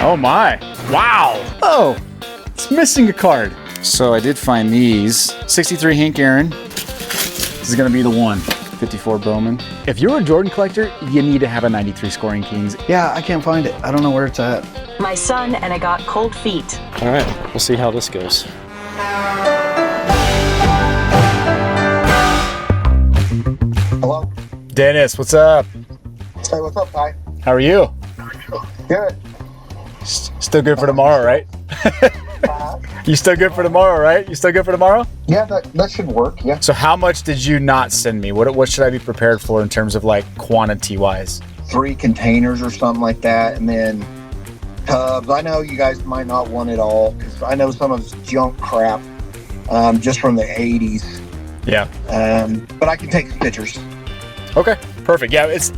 Oh my. Wow. Oh, it's missing a card. So I did find these. 63 Hank Aaron. This is gonna be the one. 54 Bowman. If you're a Jordan collector, you need to have a 93 Scoring Kings. Yeah, I can't find it. I don't know where it's at. My son and I got cold feet. All right, we'll see how this goes. Hello? Dennis, what's up? Hey, what's up, Ty? How are you? Good. Still good for tomorrow, right? You still good for tomorrow, right? You still good for tomorrow? Yeah, that should work, yeah. So how much did you not send me? What should I be prepared for in terms of like quantity wise? 3 containers or something like that, and then tubs. I know you guys might not want it all, because I know some of it's junk crap, just from the 80s. Yeah. But I can take some pictures. Okay, perfect. Yeah, it's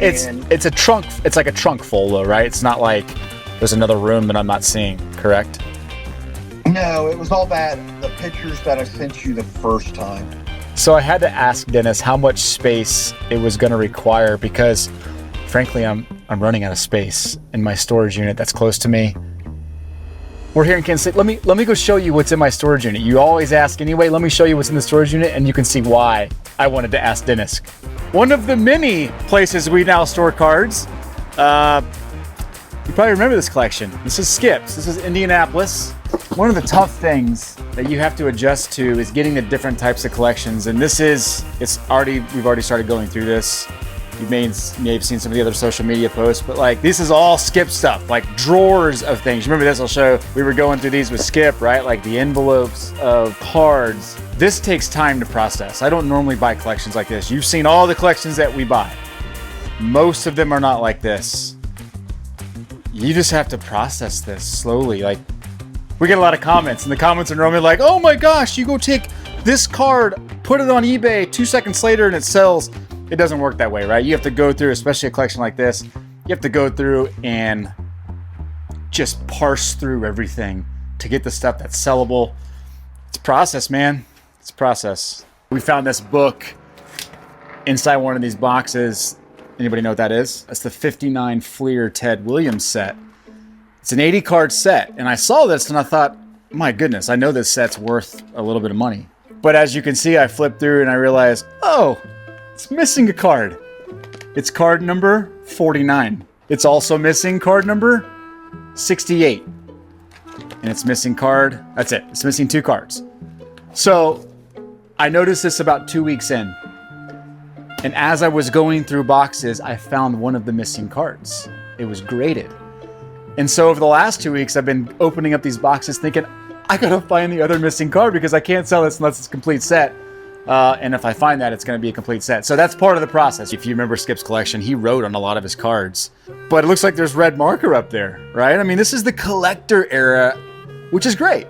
a trunk. It's like a trunk full though, right? It's not like there's another room that I'm not seeing, correct? No, it was all the pictures that I sent you the first time. So I had to ask Dennis how much space it was going to require because, frankly, I'm running out of space in my storage unit that's close to me. We're here in Kansas City. Let me go show you what's in my storage unit. You always ask anyway. Let me show you what's in the storage unit, and you can see why I wanted to ask Dennis. One of the many places we now store cards. You probably remember this collection. This is Skip's. This is Indianapolis. One of the tough things that you have to adjust to is getting the different types of collections. And we've already started going through this. You may have seen some of the other social media posts, but like this is all Skip stuff, like drawers of things. Remember this? I'll show. We were going through these with Skip, right? Like the envelopes of cards. This takes time to process. I don't normally buy collections like this. You've seen all the collections that we buy. Most of them are not like this. You just have to process this slowly. Like we get a lot of comments, and the comments are normally like, "Oh my gosh, you go take this card, put it on eBay, 2 seconds later, and it sells." It doesn't work that way, right? You have to go through, especially a collection like this, you have to go through and just parse through everything to get the stuff that's sellable. It's a process, man. It's a process. We found this book inside one of these boxes. Anybody know what that is? That's the 59 Fleer Ted Williams set. It's an 80 card set. And I saw this and I thought, my goodness, I know this set's worth a little bit of money. But as you can see, I flipped through and I realized, oh, it's missing a card. It's card number 49. It's also missing card number 68. And it's missing card, that's it. It's missing 2 cards. So I noticed this about 2 weeks in. And as I was going through boxes, I found one of the missing cards. It was graded. And so over the last 2 weeks, I've been opening up these boxes thinking, I gotta find the other missing card because I can't sell this unless it's a complete set. And if I find that, it's going to be a complete set. So that's part of the process. If you remember Skip's collection, he wrote on a lot of his cards. But it looks like there's red marker up there, right? I mean, this is the collector era, which is great.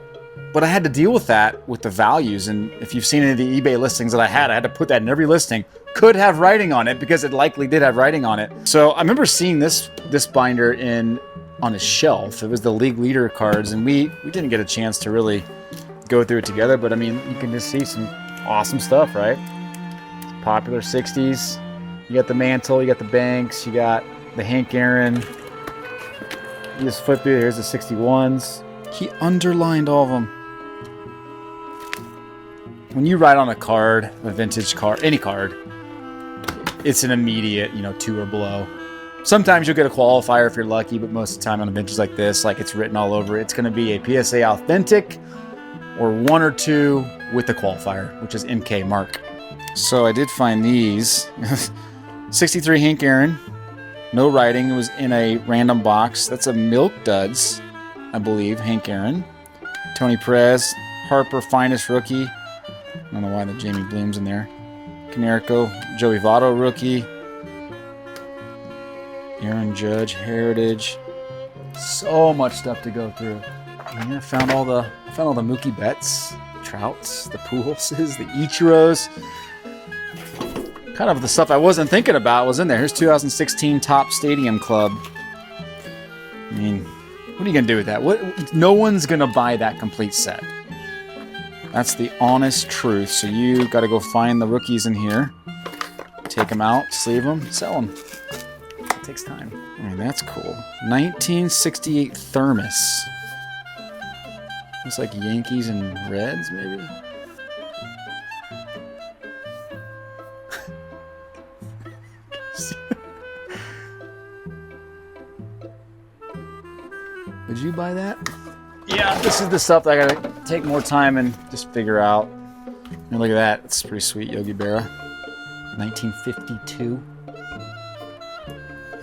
But I had to deal with that with the values. And if you've seen any of the eBay listings that I had to put that in every listing. Could have writing on it because it likely did have writing on it. So I remember seeing this binder on his shelf. It was the league leader cards. And we didn't get a chance to really go through it together. But I mean, you can just see some awesome stuff, right? Popular 60s. You got the Mantle, you got the Banks, you got the Hank Aaron. You just flip through, here's the 61s. He underlined all of them. When you write on a card, a vintage card, any card, it's an immediate, 2 or below. Sometimes you'll get a qualifier if you're lucky, but most of the time on a vintage like this, like it's written all over, it's gonna be a PSA authentic or 1 or 2 with the qualifier, which is MK Mark. So I did find these. 63 Hank Aaron, no writing. It was in a random box. That's a Milk Duds, I believe, Hank Aaron. Tony Perez, Harper Finest rookie. I don't know why the Jamie Bloom's in there. Canerico, Joey Votto rookie. Aaron Judge, Heritage. So much stuff to go through. And I found all the Mookie Betts, Trouts, the Pujols, the Ichiros. Kind of the stuff I wasn't thinking about was in there. Here's 2016 Top Stadium Club. I mean, what are you gonna do with that? No one's gonna buy that complete set. That's the honest truth. So you got to go find the rookies in here, take them out, sleeve them, sell them. takes time. I mean, that's cool. 1968 thermos. Looks like Yankees and Reds, maybe. Would you buy that? Yeah, this is the stuff that I gotta take more time and just figure out. And look at that, it's pretty sweet, Yogi Berra. 1952.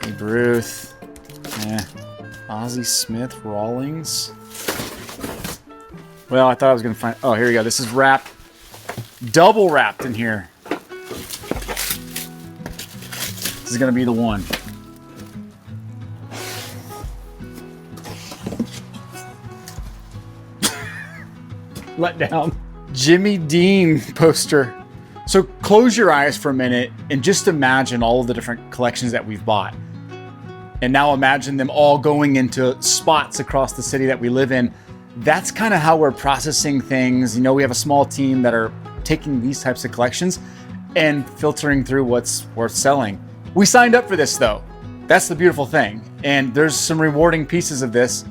Babe Ruth. Ozzie Smith, Rawlings. Well, I thought I was gonna find. Oh, here we go. This is wrapped, double wrapped in here. This is gonna be the one. Let down. Jimmy Dean poster. So close your eyes for a minute and just imagine all of the different collections that we've bought. And now imagine them all going into spots across the city that we live in. That's kind of how we're processing things. You know, we have a small team that are taking these types of collections and filtering through what's worth selling. We signed up for this though. That's the beautiful thing. And there's some rewarding pieces of this.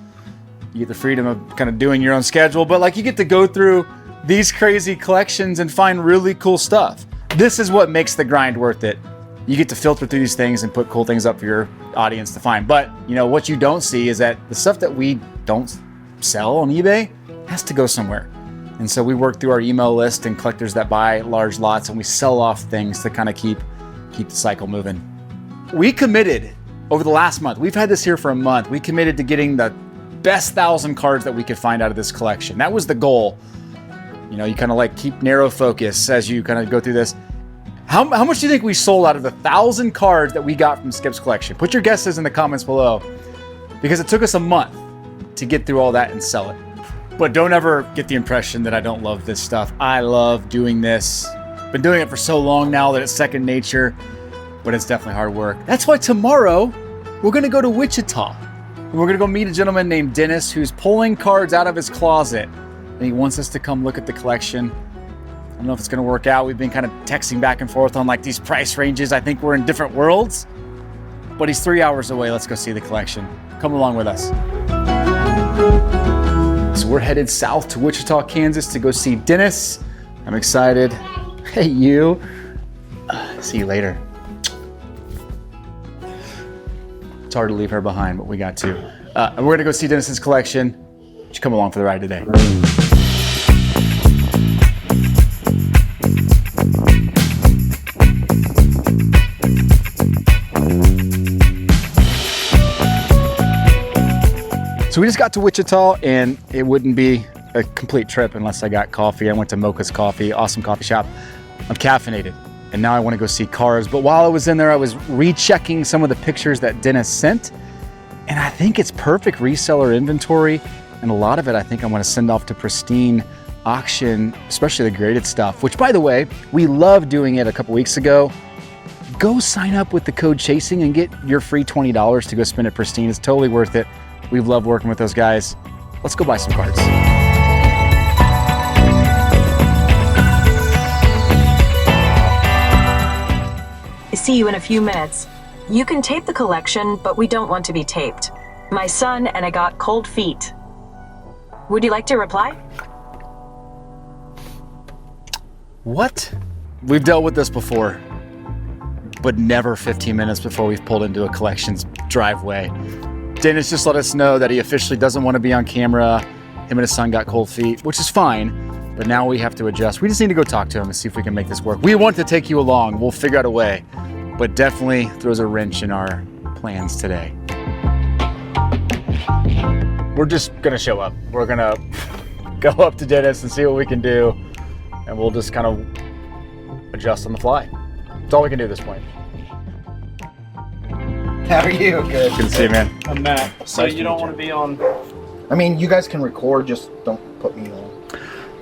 You get the freedom of kind of doing your own schedule, but like you get to go through these crazy collections and find really cool stuff. This is what makes the grind worth it. You get to filter through these things and put cool things up for your audience to find. But you know, what you don't see is that the stuff that we don't sell on eBay has to go somewhere. And so we work through our email list and collectors that buy large lots, and we sell off things to kind of keep the cycle moving. We committed over the last month, we've had this here for a month, we committed to getting the best 1,000 cards that we could find out of this collection. That was the goal. You know, you kind of like keep narrow focus as you kind of go through this. How much do you think we sold out of the 1,000 cards that we got from Skip's collection? Put your guesses in the comments below, because it took us a month to get through all that and sell it. But don't ever get the impression that I don't love this stuff. I love doing this. Been doing it for so long now that it's second nature, but it's definitely hard work. That's why tomorrow we're gonna go to Wichita. And we're gonna go meet a gentleman named Dennis who's pulling cards out of his closet. And he wants us to come look at the collection. I don't know if it's gonna work out. We've been kind of texting back and forth on like these price ranges. I think we're in different worlds, but he's 3 hours away. Let's go see the collection. Come along with us. So we're headed south to Wichita, Kansas to go see Dennis. I'm excited. Hey, you. See you later. It's hard to leave her behind, but we got to. And we're gonna go see Dennis's collection. Would you come along for the ride today? So we just got to Wichita, and it wouldn't be a complete trip unless I got coffee. I went to Mocha's Coffee, awesome coffee shop. I'm caffeinated, and now I want to go see cars. But while I was in there, I was rechecking some of the pictures that Dennis sent, and I think it's perfect reseller inventory. And a lot of it, I think I'm going to send off to Pristine Auction, especially the graded stuff, which, by the way, we loved doing it a couple weeks ago. Go sign up with the code CHASING and get your free $20 to go spend at Pristine. It's totally worth it. We've loved working with those guys. Let's go buy some cards. See you in a few minutes. You can tape the collection, but we don't want to be taped. My son and I got cold feet. Would you like to reply? What? We've dealt with this before, but never 15 minutes before we've pulled into a collection's driveway. Dennis just let us know that he officially doesn't want to be on camera. Him and his son got cold feet, which is fine, but now we have to adjust. We just need to go talk to him and see if we can make this work. We want to take you along. We'll figure out a way, but definitely throws a wrench in our plans today. We're just gonna show up. We're gonna go up to Dennis and see what we can do, and we'll just kind of adjust on the fly. That's all we can do at this point. How are you? Good. Good to see you, man. I'm Matt. So you don't want to be on? I mean, you guys can record, just don't put me on.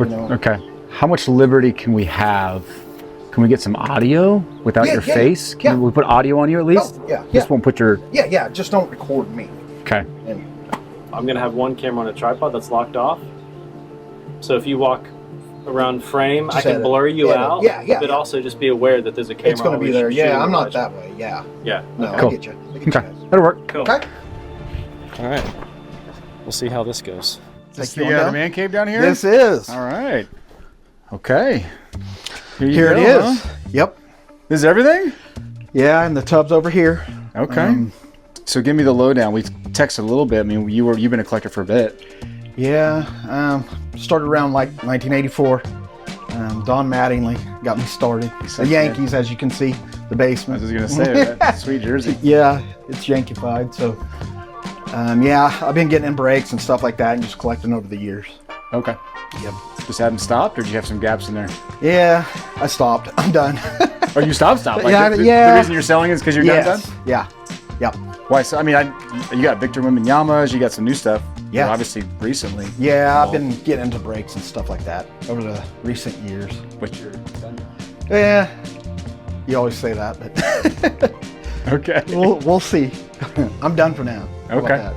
You know? Okay. How much liberty can we have? Can we get some audio without your face? Can we put audio on you at least? Oh, yeah. Just won't put your... Yeah, just don't record me. Okay. And I'm going to have one camera on a tripod that's locked off. So if you walk around frame. I Just can edit. blur you out. Yeah. But also just be aware that there's a camera. It's going to be always there. Yeah, shooting I'm not watch. that way. Yeah. Yeah. No, Cool. I get you. Okay, that'll work. Cool. Okay. All right. We'll see how this goes. Is this you the, on the down? man cave down here? This is. All right. Okay. Here it is. Yep. This is everything? Yeah, and the tub's over here. Okay. So give me the lowdown. We texted a little bit. I mean, you've been a collector for a bit. Yeah. Started around like 1984. Don Mattingly got me started. The Yankees, as you can see, the I basement. was just gonna say that sweet jersey. Yeah, it's Yankeefied. So, yeah, I've been getting in breaks and stuff like that, and just collecting over the years. Okay. Yep. Just haven't stopped, or did you have some gaps in there? Yeah, I stopped. I'm done. Oh, you stopped. Like Yeah, the yeah. reason you're selling is because you're done. Yeah. Yep. Why? So I mean, you got Victor Wembanyama's, you got some new stuff. Yeah. Obviously, recently. Yeah, I've been getting into breaks and stuff like that over the recent years. But you're done. Yeah, you always say that, but Okay. we'll see. I'm done for now. How about Okay. that?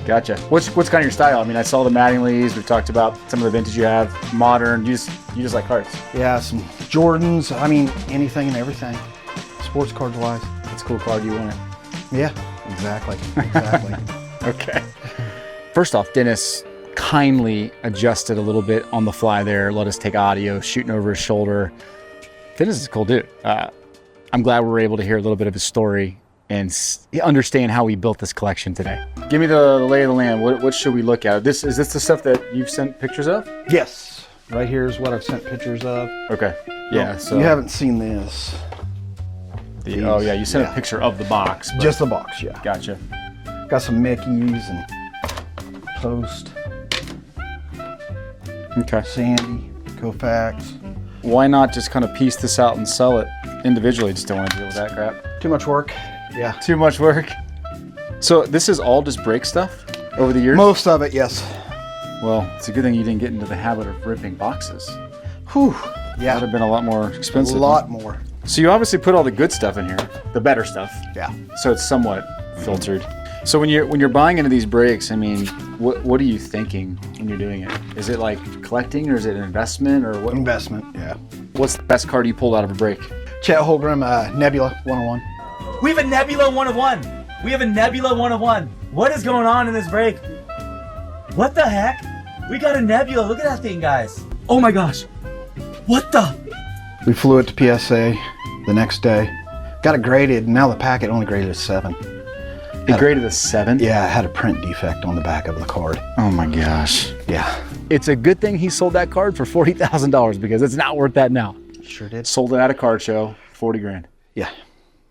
Gotcha. What's kind of your style? I mean, I saw the Mattingly's. We've talked about some of the vintage you have, modern. You just like cards. Yeah, some Jordans. I mean, anything and everything, sports cards wise. It's a cool card. You want it. Yeah, exactly. Exactly. Okay. First off, Dennis kindly adjusted a little bit on the fly there. Let us take audio, shooting over his shoulder. Dennis is a cool dude. I'm glad we were able to hear a little bit of his story and understand how he built this collection today. Give me the lay of the land. What should we look at? Is this the stuff that you've sent pictures of? Yes. Right here is what I've sent pictures of. Okay. Yeah. So You haven't seen this. oh yeah, you sent Yeah. a picture of the box. but- Just the box, yeah. Gotcha. Got some Mickeys and Post, Okay. Sandy, Koufax. Why not just kind of piece this out and sell it individually? Just don't want to deal with that crap. Too much work. Yeah. Too much work. So this is all just break stuff over the years? Most of it, yes. Well, it's a good thing you didn't get into the habit of ripping boxes. Whew. That would Yeah. have been a lot more A expensive. lot more. So you obviously put all the good stuff in here, the better stuff. Yeah. So it's somewhat filtered. So when you're buying into these breaks, I mean, what are you thinking when you're doing it? Is it like collecting, or is it an investment, or what? Investment, yeah. What's the best card you pulled out of a break? Chet Holmgren, Nebula 101. We have a Nebula 101. We have a Nebula 101. What is going on in this break? What the heck? We got a Nebula. Look at that thing, guys. Oh my gosh. What the? We flew it to PSA the next day. Got it graded, and now the packet only graded a 7. It graded a 7? Yeah, it had a print defect on the back of the card. Oh my gosh. Yeah. It's a good thing he sold that card for $40,000 because it's not worth that now. Sure did. Sold it at a card show, 40 grand. Yeah.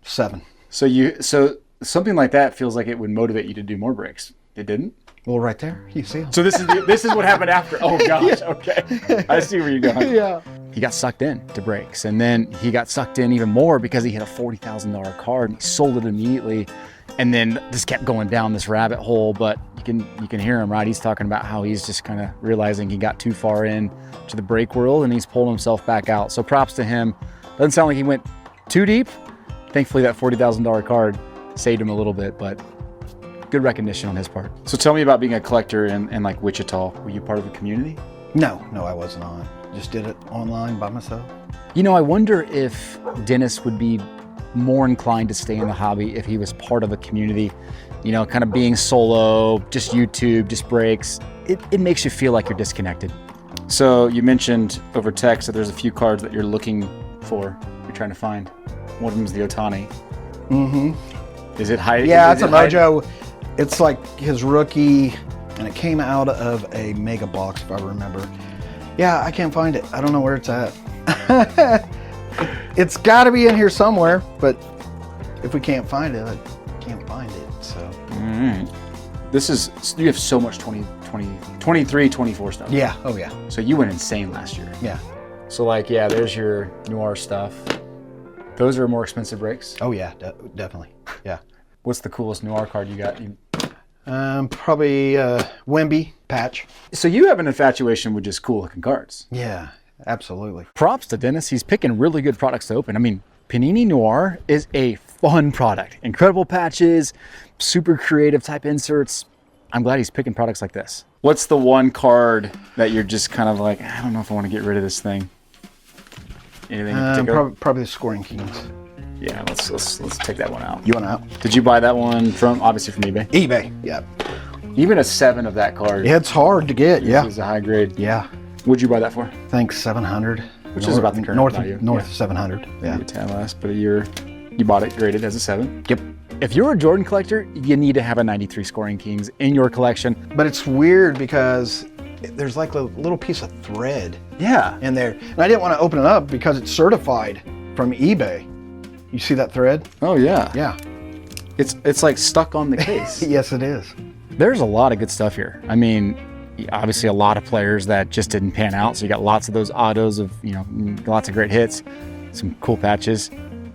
7. So something like that feels like it would motivate you to do more breaks. It didn't? Well, right there, you see 'em. So this is what happened after. Oh gosh, okay. I see where you're going. Yeah. He got sucked in to breaks, and then he got sucked in even more because he hit a $40,000 card and he sold it immediately. And then this kept going down this rabbit hole, but you can hear him, right? He's talking about how he's just kind of realizing he got too far in to the break world and he's pulling himself back out. So props to him. Doesn't sound like he went too deep. Thankfully that $40,000 card saved him a little bit, but good recognition on his part. So tell me about being a collector in like Wichita. Were you part of a community? No, I was not. Just did it online by myself. You know, I wonder if Dennis would be more inclined to stay in the hobby if he was part of a community, you know, kind of being solo, just YouTube, just breaks. It makes you feel like you're disconnected. So you mentioned over text that there's a few cards that you're looking for, you're trying to find. One of them is the Otani. Mm-hmm. Is it hiding? Yeah, it's a Mojo. It's like his rookie, and it came out of a mega box, if I remember. Yeah, I can't find it. I don't know where it's at. It's got to be in here somewhere, but if we can't find it, I can't find it. So You have so much 23, 24 stuff. yeah, oh yeah, So you went insane last year. yeah, So like, yeah, there's your noir stuff. Those are more expensive breaks. oh yeah, definitely, yeah. What's the coolest noir card you got? Probably Wemby patch. So you have an infatuation with just cool looking cards. Yeah, absolutely. Props to Dennis. He's picking really good products to open. I mean, Panini Noir is a fun product. Incredible patches, super creative type inserts. I'm glad he's picking products like this. What's the one card that you're just kind of like, I don't know if I want to get rid of this thing? Anything in particular? Probably the Scoring Kings. Yeah, let's take that one out. You want out? Did you buy that one obviously from eBay? eBay. Yeah. Even a 7 of that card. It's hard to get. Yeah. Is a high grade. Yeah. What'd you buy that for? I think 700. Which is about the current value. North of 700. Yeah. Maybe a tad less, but you bought it graded as a 7. Yep. If you're a Jordan collector, you need to have a 93 Scoring Kings in your collection. But it's weird because there's like a little piece of thread Yeah. in there. And I didn't want to open it up because it's certified from eBay. You see that thread? Oh yeah. Yeah. It's like stuck on the case. Yes, it is. There's a lot of good stuff here. I mean, obviously a lot of players that just didn't pan out. So you got lots of those autos of, lots of great hits, some cool patches.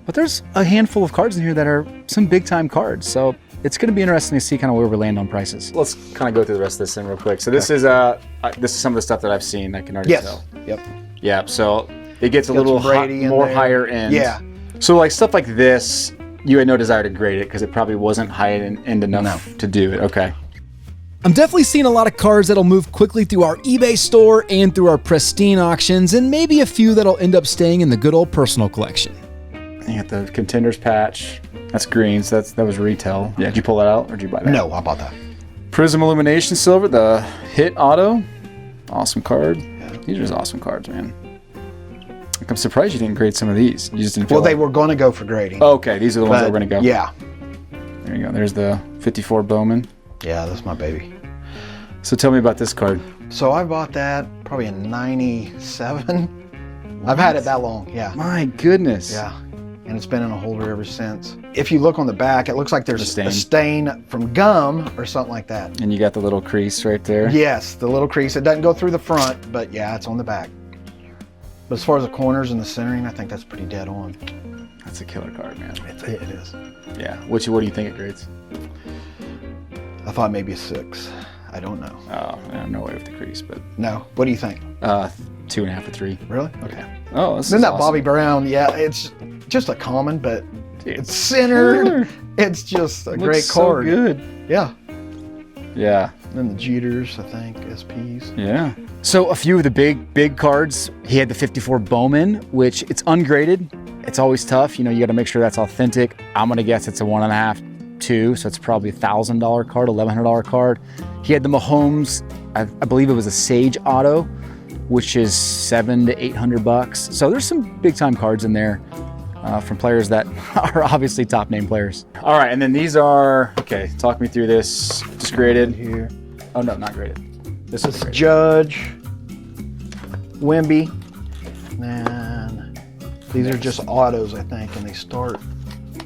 But there's a handful of cards in here that are some big time cards. So it's going to be interesting to see kind of where we land on prices. Let's kind of go through the rest of this thing real quick. So this is some of the stuff that I've seen. I can already tell. Yep. Yeah. So it gets a Got little some Brady in more there. higher end. Yeah. So like stuff like this, you had no desire to grade it because it probably wasn't high end enough to do it. Okay. I'm definitely seeing a lot of cards that'll move quickly through our eBay store and through our pristine auctions, and maybe a few that'll end up staying in the good old personal collection. You got the Contenders patch. That's green, so that was retail. Yeah. Did you pull that out or did you buy that? No, I bought that. Prism Illumination Silver, the Hit Auto. Awesome card. These are just awesome cards, man. Like, I'm surprised you didn't grade some of these. You just didn't feel Well, they were going to go for grading. Okay, these are the ones that were going to go. Yeah. There you go. There's the 54 Bowman. Yeah, that's my baby. So tell me about this card. So I bought that probably in 97. I've had it that long, yeah. My goodness. Yeah. And it's been in a holder ever since. If you look on the back, it looks like there's A a stain from gum or something like that. And you got the little crease right there. Yes, the little crease. It doesn't go through the front, but yeah, it's on the back. But as far as the corners and the centering, I think that's pretty dead on. That's a killer card, man. It is. Yeah. What do you think it grades? I thought maybe a 6. I don't know. Oh, yeah, no way with the crease, but No. What do you think? 2.5 to 3. Really? Okay. Oh, this Then is that awesome. Bobby Brown, yeah, it's just a common, but Dude, it's centered. killer. It's just a Looks great so card. good. Yeah. Yeah. Then the Jeters, I think, SPs. Yeah. So a few of the big cards. He had the 54 Bowman, which it's ungraded. It's always tough. You got to make sure that's authentic. I'm going to guess it's a 1.5, 2. So it's probably a $1,000 card, $1,100 card. He had the Mahomes, I believe it was a Sage Auto, which is $700 to $800. So there's some big time cards in there from players that are obviously top name players. All right. And then these are, okay, talk me through this. Just graded. Here. Oh no, not graded. This is graded. Judge, Wemby, and these are just autos, I think, and they start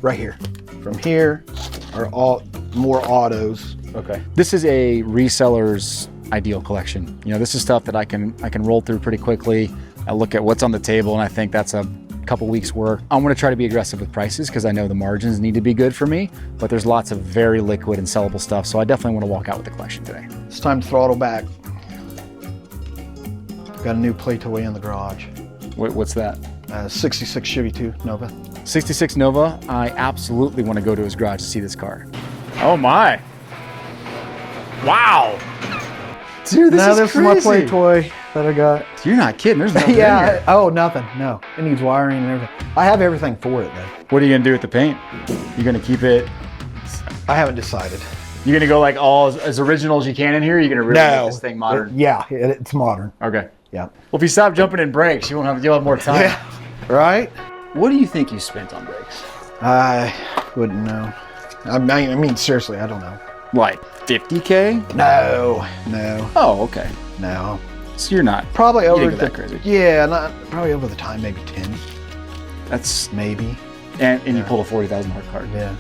right here. From here are all more autos. Okay. This is a reseller's ideal collection. This is stuff that I can roll through pretty quickly. I look at what's on the table and I think that's a couple weeks work. I'm going to try to be aggressive with prices because I know the margins need to be good for me, but there's lots of very liquid and sellable stuff. So I definitely want to walk out with the collection today. It's time to throttle back. Got a new play toy in the garage. What's that? 66 Chevy 2 Nova. 66 Nova. I absolutely want to go to his garage to see this car. Oh my. Wow. Dude, This is is my play toy that I got. You're not kidding. There's nothing in Yeah. here. Oh, nothing. No. It needs wiring and everything. I have everything for it, though. What are you going to do with the paint? You're going to keep it... I haven't decided. You're gonna go like all as original as you can in here. You're gonna really make this thing modern. It's modern. Okay. Yeah. Well, if you stop jumping in brakes, you'll have more time. Yeah. Right? What do you think you spent on brakes? I wouldn't know. I mean, seriously, I don't know. Like 50K? No. Oh, okay. No. So you're not Probably over didn't go the that crazy. Yeah, probably over the time, maybe 10, That's maybe. and you pulled a $40,000 card. Yeah.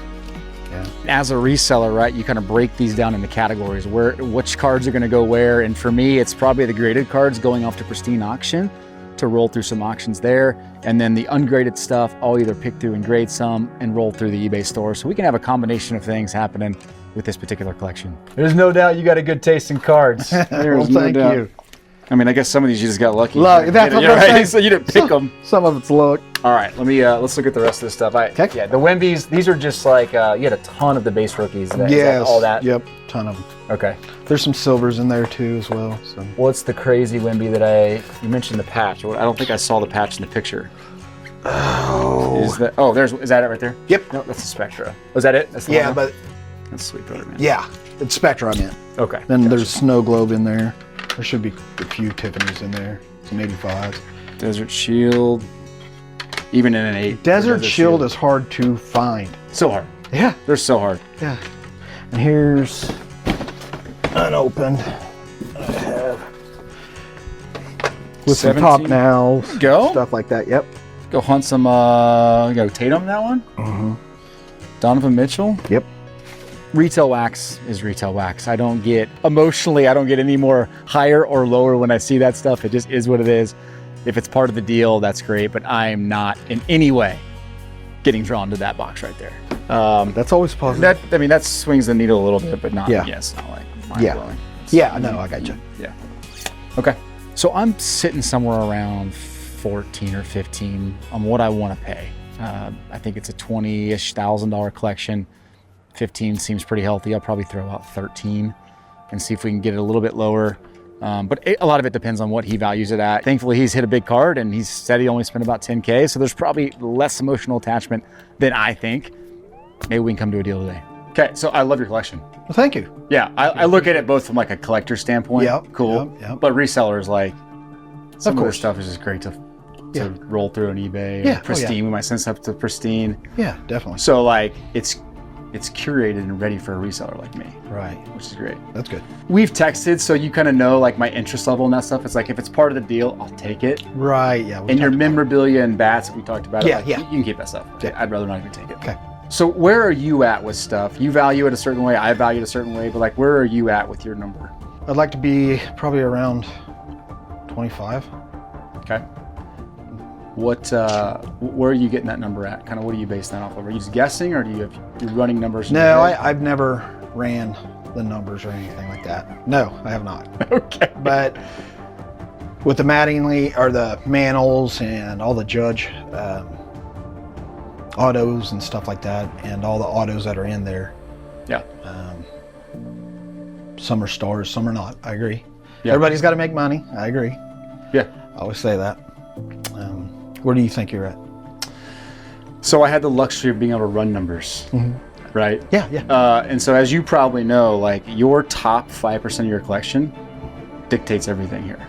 As a reseller, right, you kind of break these down into categories which cards are going to go where. And for me, it's probably the graded cards going off to pristine auction to roll through some auctions there. And then the ungraded stuff, I'll either pick through and grade some and roll through the eBay store. So we can have a combination of things happening with this particular collection. There's no doubt you got a good taste in cards. Well, thank you. I mean, I guess some of these you just got lucky. Luck, that's what I'm saying. So you didn't pick them. Some of it's luck. All right, let's look at the rest of this stuff. Okay. Yeah, the Wembies, these are just like, you had a ton of the base rookies. Is that Yes. all that? Yep. Ton of them. Okay. There's some silvers in there too as well. So. What's the crazy Wemby that you mentioned the patch. I don't think I saw the patch in the picture. Oh. Is that it right there? Yep. No, that's a Spectra. Was that it? That's the Yeah, one? but That's sweet brother, man. yeah, it's Spectra I meant. Okay. Then gotcha. there's Snow Globe in there. There should be a few Tiffany's in there. Some 85s. Desert Shield. Even in an 8. Desert Shield is hard to find. so hard. Yeah. They're so hard. Yeah. And here's unopened. I have with some 17. top nows. Go? Stuff like that. Yep. Go hunt some, you got Tatum, that one? Mm-hmm. Donovan Mitchell? Yep. Retail wax is retail wax. I don't get any more higher or lower when I see that stuff. It just is what it is. If it's part of the deal, that's great, but I'm not in any way getting drawn to that box right there. That's always positive. That swings the needle a little bit, but not, Yeah. it's not like Yeah. mind-blowing. Yeah, I know. I got you. Yeah. Okay. So I'm sitting somewhere around 14 or 15 on what I want to pay. I think it's a $20,000 collection. 15 seems pretty healthy. I'll probably throw out 13 and see if we can get it a little bit lower. But a lot of it depends on what he values it at. Thankfully, he's hit a big card and he's said he only spent about 10K. So there's probably less emotional attachment than I think. Maybe we can come to a deal today. Okay, so I love your collection. Well, thank you. Yeah, I look at it both from like a collector standpoint. Yep, Cool. yep. But resellers, like, some of course. this stuff is just great to Yeah. roll through on eBay. Yeah, Pristine. We might send stuff to Pristine. Yeah, definitely. So like it's curated and ready for a reseller like me, Right. which is great. That's good. We've texted, so you kind of know like my interest level and that stuff. It's like if it's part of the deal, I'll take it. Right. Yeah. And your memorabilia and bats that we talked about, Yeah, like, yeah. you can keep that stuff. Yeah. I'd rather not even take it. Okay. So where are you at with stuff? You value it a certain way, I value it a certain way, but like where are you at with your number? I'd like to be probably around 25. Okay. Where are you getting that number at? Kind of what are you basing that off of? Are you just guessing, or you're running numbers? in No, your head? I've never ran the numbers or anything like that. No, I have not. Okay. But with the Mattingly or the Manals and all the Judge autos and stuff like that, and all the autos that are in there, Yeah. some are stars, some are not. I agree. Yeah. Everybody's got to make money. I agree. Yeah. I always say that. Where do you think you're at? So I had the luxury of being able to run numbers, right? Yeah, yeah. And so as you probably know, like your top 5% of your collection dictates everything here.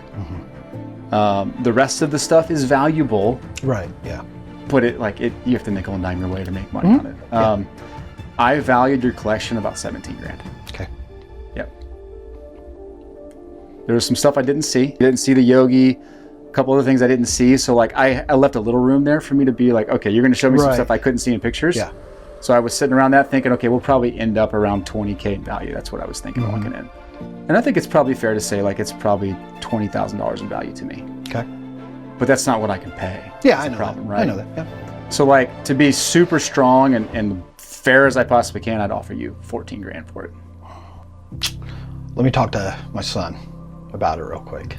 The rest of the stuff is valuable, Right. Yeah. but you have to nickel and dime your way to make money on it. I valued your collection about 17 grand. Okay. Yep. There was some stuff I didn't see. I didn't see the Yogi. A couple other things I didn't see. So like I left a little room there for me to be like, okay, you're going to show me some Right. stuff I couldn't see in pictures. Yeah. So I was sitting around that thinking, okay, we'll probably end up around 20K in value. That's what I was thinking walking in. And I think it's probably fair to say like it's probably $20,000 in value to me. Okay. But that's not what I can pay. Yeah, That's I the know problem, that. right? I know that. Yeah. So like to be super strong and fair as I possibly can, I'd offer you 14 grand for it. Let me talk to my son about it real quick.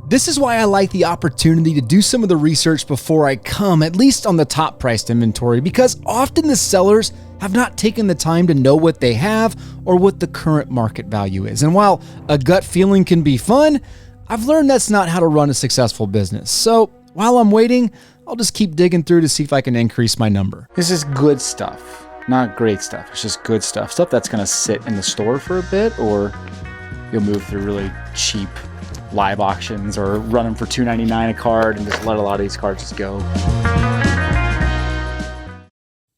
This is why I like the opportunity to do some of the research before I come, at least on the top priced inventory, because often the sellers have not taken the time to know what they have or what the current market value is. And while a gut feeling can be fun, I've learned that's not how to run a successful business. So while I'm waiting, I'll just keep digging through to see if I can increase my number. This is good stuff, not great stuff. It's just good stuff. Stuff that's going to sit in the store for a bit, or you'll move through really cheap live auctions or run them for $2.99 a card and just let a lot of these cards just go.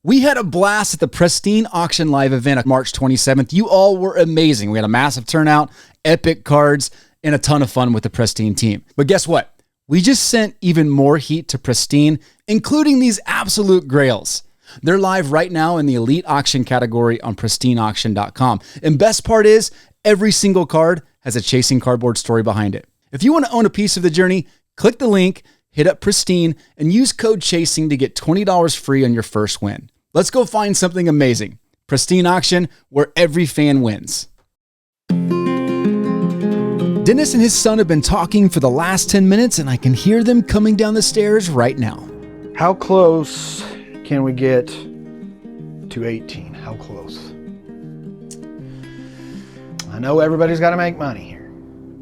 We had a blast at the Pristine Auction Live event on March 27th. You all were amazing. We had a massive turnout, epic cards, and a ton of fun with the Pristine team. But guess what? We just sent even more heat to Pristine, including these absolute grails. They're live right now in the elite auction category on pristineauction.com. And best part is, every single card has a Chasing Cardboard story behind it. If you want to own a piece of the journey, click the link, hit up Pristine, and use code CHASING to get $20 free on your first win. Let's go find something amazing. Pristine Auction, where every fan wins. Dennis and his son have been talking for the last 10 minutes, and I can hear them coming down the stairs right now. How close can we get to 18? How close? I know everybody's got to make money here.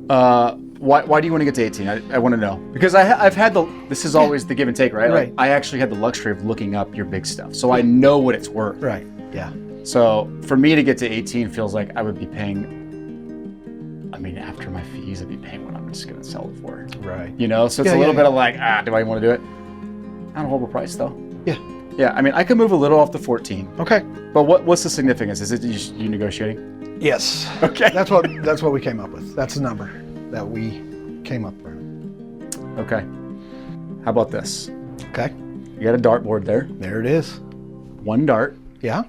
Why do you want to get to 18? I want to know. Because I've had this is always the give and take, right? Right. Like, I actually had the luxury of looking up your big stuff. So I know what it's worth. Right, yeah. So for me to get to 18 feels like I would be paying, I mean, after my fees, I'd be paying what I'm just going to sell it for. Right. You know? So it's a little bit of like, do I want to do it? Not a horrible price though. Yeah. Yeah, I mean, I could move a little off the 14. Okay. But what's the significance? Is it you negotiating? Yes. Okay. That's what we came up with. That's the number that we came up with. Okay. How about this? Okay. You got a dartboard there. There it is. One dart. Yeah.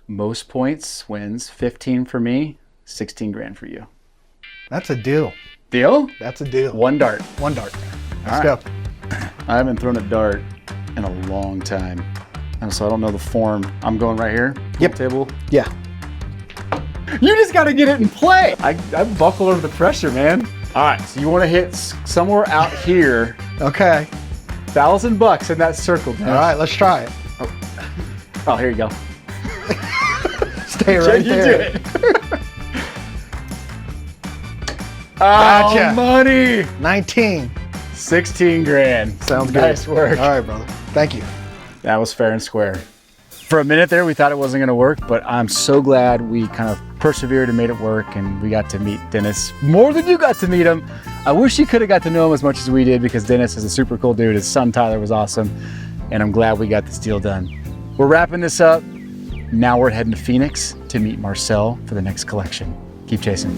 Most points wins. 15 for me, 16 grand for you. That's a deal. Deal? That's a deal. One dart. One dart. Let's All go. right. I haven't thrown a dart in a long time, and so I don't know the form. I'm going right here. Yep. Table. Yeah. You just got to get it in play. I buckle under the pressure, man. All right. So you want to hit somewhere out here. Okay. $1,000 in that circle, man. All right, let's try it. Oh, here you go. Stay right You there. do it. Gotcha. Oh, money. 19. 16 grand. Sounds good. Nice work. All right, brother. Thank you. That was fair and square. For a minute there, we thought it wasn't going to work, but I'm so glad we kind of persevered and made it work, and we got to meet Dennis more than you got to meet him. I wish you could have got to know him as much as we did, because Dennis is a super cool dude. His son Tyler was awesome, and I'm glad we got this deal done. We're wrapping this up. Now we're heading to Phoenix to meet Marcel for the next collection. Keep chasing.